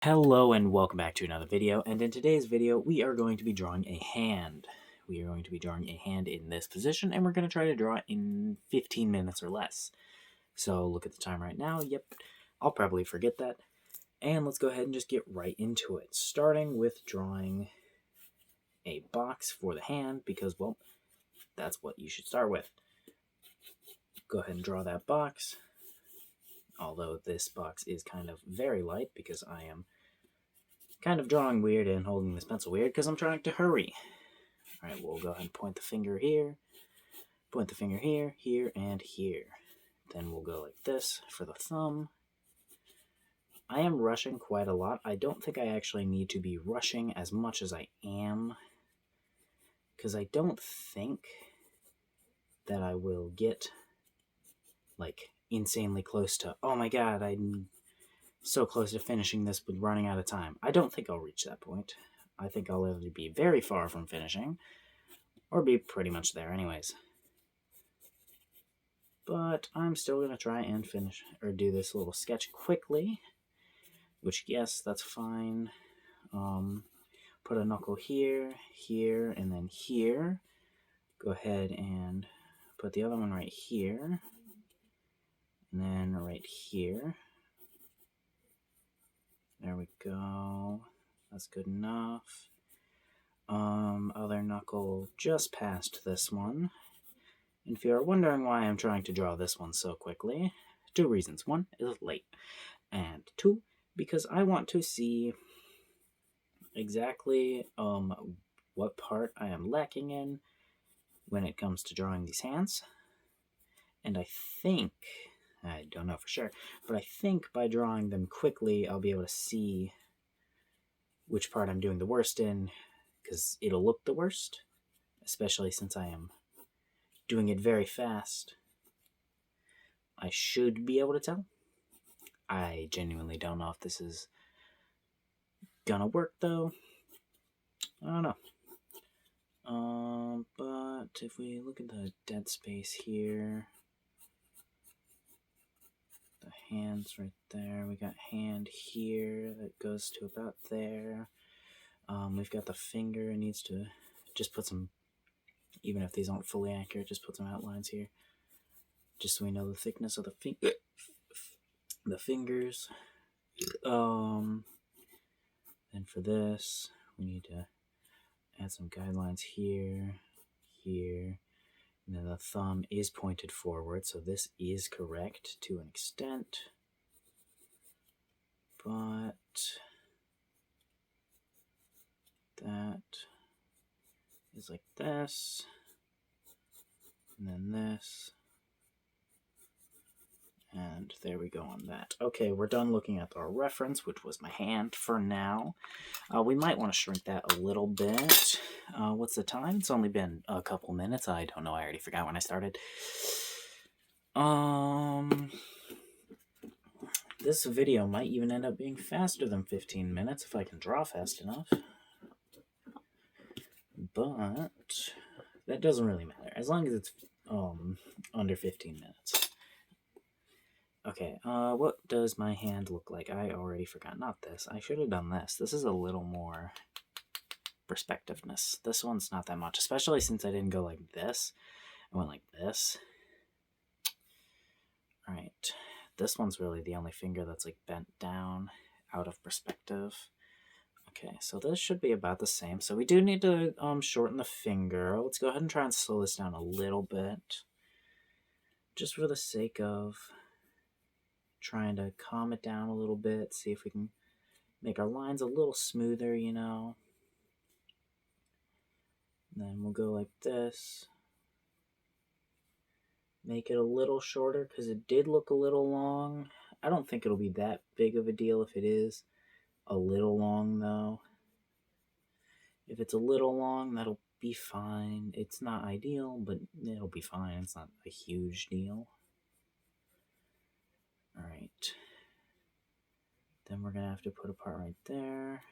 Hello and welcome back to another video, and in today's video we are going to be drawing a hand. We are going to be drawing a hand in this position, and we're going to try to draw it in 15 minutes or less. So look at the time right now. Yep, I'll probably forget that. And let's go ahead and just get right into it, starting with drawing a box for the hand, because, well, that's what you should start with. Go ahead and draw that box, although this box is kind of very light because I am kind of drawing weird and holding this pencil weird because I'm trying to hurry. Alright, we'll go ahead and point the finger here, here, and here. Then we'll go like this for the thumb. I am rushing quite a lot. I don't think I actually need to be rushing as much as I am, because I don't think that I will get, like, insanely close to, oh my god, I'm so close to finishing this but running out of time. I don't think I'll reach that point. I think I'll either be very far from finishing, or be pretty much there anyways. But I'm still going to try and finish, or do this little sketch quickly, which, yes, that's fine. Put a knuckle here, here, and then here. Go ahead and put the other one right here, and then right here. There we go. That's good enough. Other knuckle just past this one. And if you're wondering why I'm trying to draw this one so quickly, two reasons. One, it's late. And two, because I want to see exactly what part I am lacking in when it comes to drawing these hands. And I think, I don't know for sure, but I think by drawing them quickly, I'll be able to see which part I'm doing the worst in, because it'll look the worst, especially since I am doing it very fast. I should be able to tell. I genuinely don't know if this is gonna work, though. I don't know. But if we look at the dead space here, the hand's right there. We got hand here that goes to about there. We've got the finger. It needs to just put some, even if these aren't fully accurate, just put some outlines here, just so we know the thickness of the fingers. Then for this, we need to add some guidelines here, here, and then the thumb is pointed forward, so this is correct to an extent. But that is like this, and then this, and there we go on that. Okay, we're done looking at our reference, which was my hand for now. We might want to shrink that a little bit. What's the time? It's only been a couple minutes. I don't know. I already forgot when I started. This video might even end up being faster than 15 minutes if I can draw fast enough. But that doesn't really matter, as long as it's under 15 minutes. Okay, what does my hand look like? I already forgot. Not this. I should have done this. This is a little more perspectiveness. This one's not that much, especially since I didn't go like this. I went like this. Alright, this one's really the only finger that's like bent down out of perspective. Okay, so this should be about the same. So we do need to shorten the finger. Let's go ahead and try and slow this down a little bit, just for the sake of trying to calm it down a little bit, see if we can make our lines a little smoother, you know. And then we'll go like this. Make it a little shorter, because it did look a little long. I don't think it'll be that big of a deal if it is a little long, though. If it's a little long, that'll be fine. It's not ideal, but it'll be fine. It's not a huge deal. Alright. Then we're going to have to put a part right there.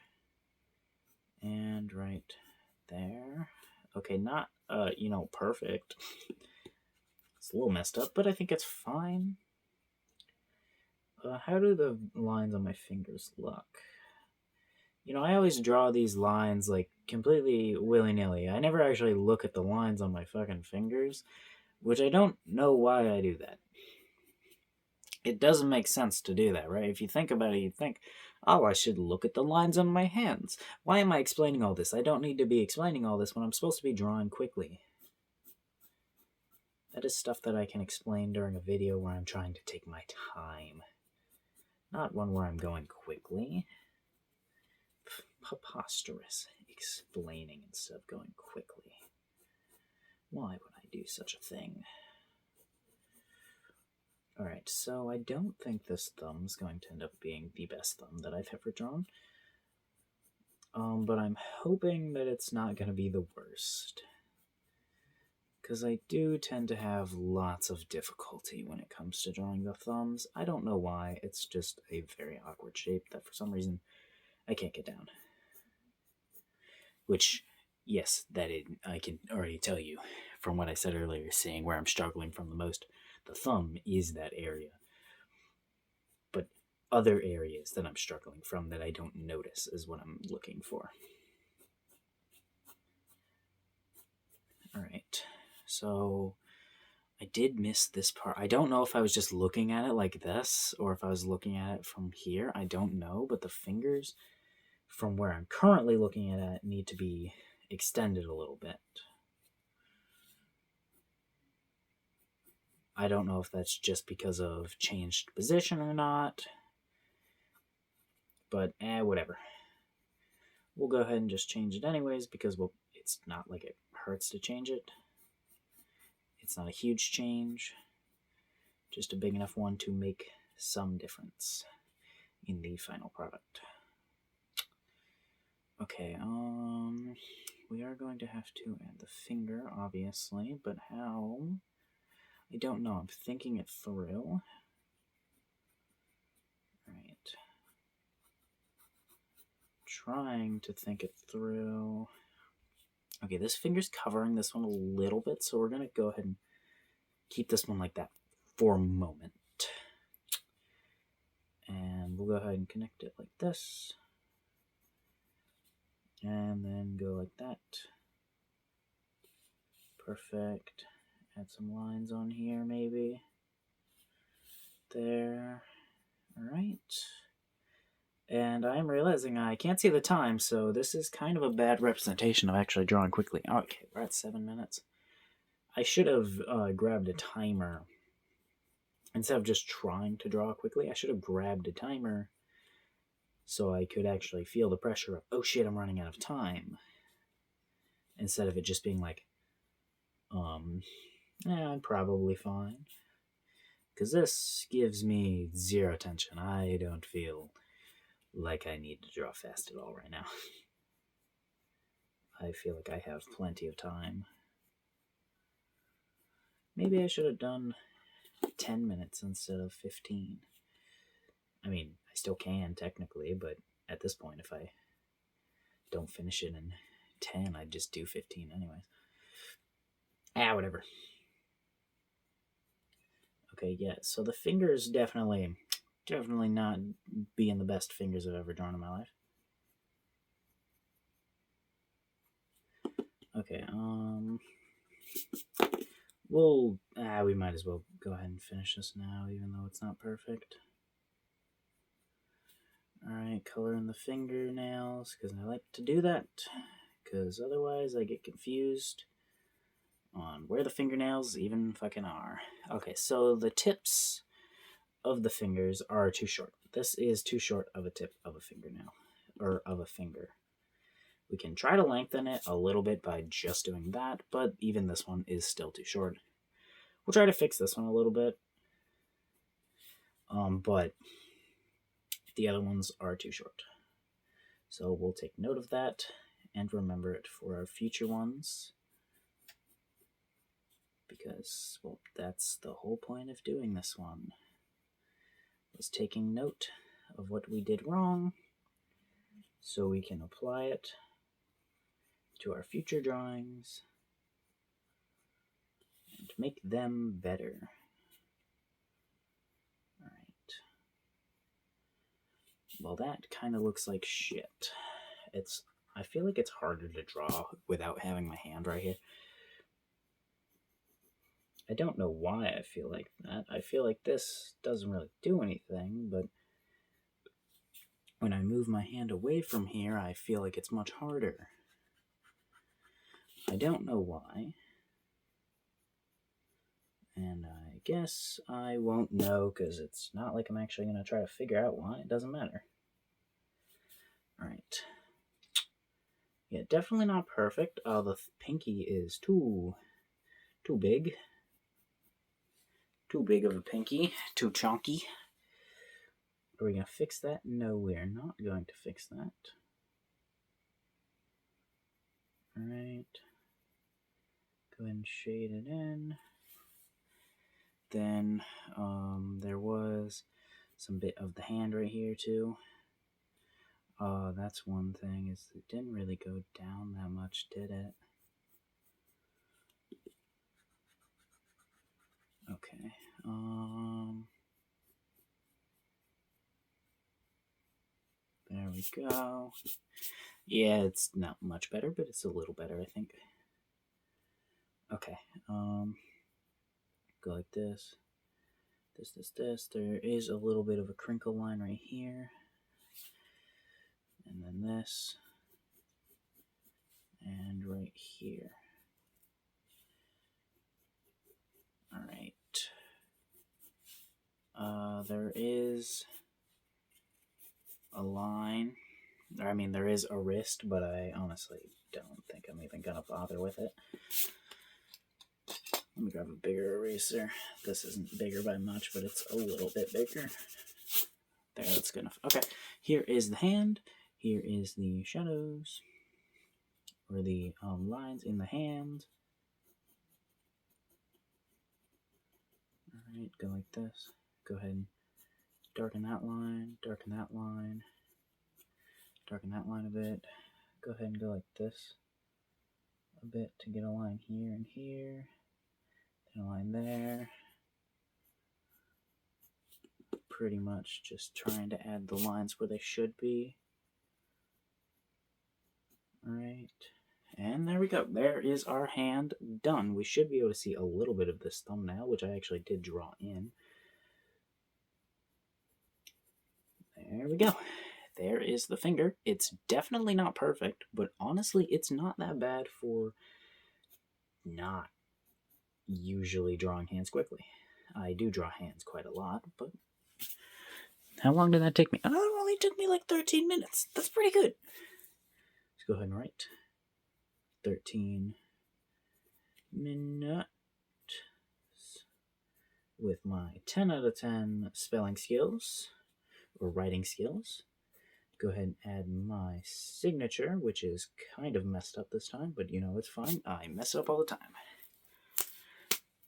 And right there. Okay, not, perfect. It's a little messed up, but I think it's fine. How do the lines on my fingers look? You know, I always draw these lines like completely willy-nilly. I never actually look at the lines on my fucking fingers, which I don't know why I do that. It doesn't make sense to do that, right? If you think about it, you'd think, oh, I should look at the lines on my hands. Why am I explaining all this? I don't need to be explaining all this when I'm supposed to be drawing quickly. That is stuff that I can explain during a video where I'm trying to take my time. Not one where I'm going quickly. Preposterous. Explaining instead of going quickly. Why would I do such a thing? Alright, so I don't think this thumb's going to end up being the best thumb that I've ever drawn. But I'm hoping that it's not going to be the worst. Because I do tend to have lots of difficulty when it comes to drawing the thumbs. I don't know why, it's just a very awkward shape that for some reason I can't get down. Which, yes, I can already tell you from what I said earlier, saying where I'm struggling from the most, the thumb is that area. But other areas that I'm struggling from that I don't notice is what I'm looking for. Alright, so I did miss this part. I don't know if I was just looking at it like this or if I was looking at it from here. I don't know, but the fingers from where I'm currently looking at it need to be extended a little bit. I don't know if that's just because of changed position or not, but whatever. We'll go ahead and just change it anyways because, well, it's not like it hurts to change it. It's not a huge change, just a big enough one to make some difference in the final product. Okay, we are going to have to add the finger, obviously, but how? I don't know. I'm thinking it through. Right. Trying to think it through. Okay, this finger's covering this one a little bit, so we're going to go ahead and keep this one like that for a moment. And we'll go ahead and connect it like this. And then go like that. Perfect. Add some lines on here, maybe. There. Alright. And I'm realizing I can't see the time, so this is kind of a bad representation of actually drawing quickly. Okay, we're at 7 minutes. I should have grabbed a timer. Instead of just trying to draw quickly, I should have grabbed a timer so I could actually feel the pressure of, oh shit, I'm running out of time. Instead of it just being like, I'm probably fine. Because this gives me zero tension. I don't feel like I need to draw fast at all right now. I feel like I have plenty of time. Maybe I should have done 10 minutes instead of 15. I mean, I still can technically, but at this point, if I don't finish it in 10, I'd just do 15 anyways. Whatever. Okay, yeah, so the fingers definitely not being the best fingers I've ever drawn in my life. Okay, we might as well go ahead and finish this now, even though it's not perfect. Alright, color in the fingernails, because I like to do that, because otherwise I get confused on where the fingernails even fucking are. Okay, so the tips of the fingers are too short. This is too short of a tip of a fingernail, or of a finger. We can try to lengthen it a little bit by just doing that, but even this one is still too short. We'll try to fix this one a little bit, but the other ones are too short. So we'll take note of that and remember it for our future ones, because, well, that's the whole point of doing this one, was taking note of what we did wrong so we can apply it to our future drawings and make them better. Alright. Well, that kind of looks like shit. I feel like it's harder to draw without having my hand right here. I don't know why I feel like that. I feel like this doesn't really do anything, but when I move my hand away from here, I feel like it's much harder. I don't know why. And I guess I won't know because it's not like I'm actually going to try to figure out why. It doesn't matter. Alright. Yeah, definitely not perfect. The pinky is too big. Too big of a pinky. Too chunky. Are we going to fix that? No, we're not going to fix that. Alright. Go ahead and shade it in. Then there was some bit of the hand right here too. That's one thing, is it didn't really go down that much, did it? Okay. There we go. Yeah, it's not much better, but it's a little better, I think. Okay. Go like this. This. There is a little bit of a crinkle line right here. And then this. And right here. Alright. There is a line. I mean, there is a wrist, but I honestly don't think I'm even gonna bother with it. Let me grab a bigger eraser. This isn't bigger by much, but it's a little bit bigger. There, that's good enough. Okay, here is the hand. Here is the shadows, or the lines in the hand. Alright, go like this. Go ahead and darken that line, darken that line, darken that line a bit. Go ahead and go like this a bit to get a line here and here, and a line there. Pretty much just trying to add the lines where they should be. Alright, and there we go. There is our hand done. We should be able to see a little bit of this thumbnail, which I actually did draw in. There we go. There is the finger. It's definitely not perfect, but honestly, it's not that bad for not usually drawing hands quickly. I do draw hands quite a lot, but how long did that take me? Oh, it only took me like 13 minutes. That's pretty good. Let's go ahead and write 13 minutes with my 10 out of 10 spelling skills or writing skills. Go ahead and add my signature, which is kind of messed up this time, but you know, it's fine. I mess up all the time.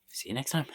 See you next time.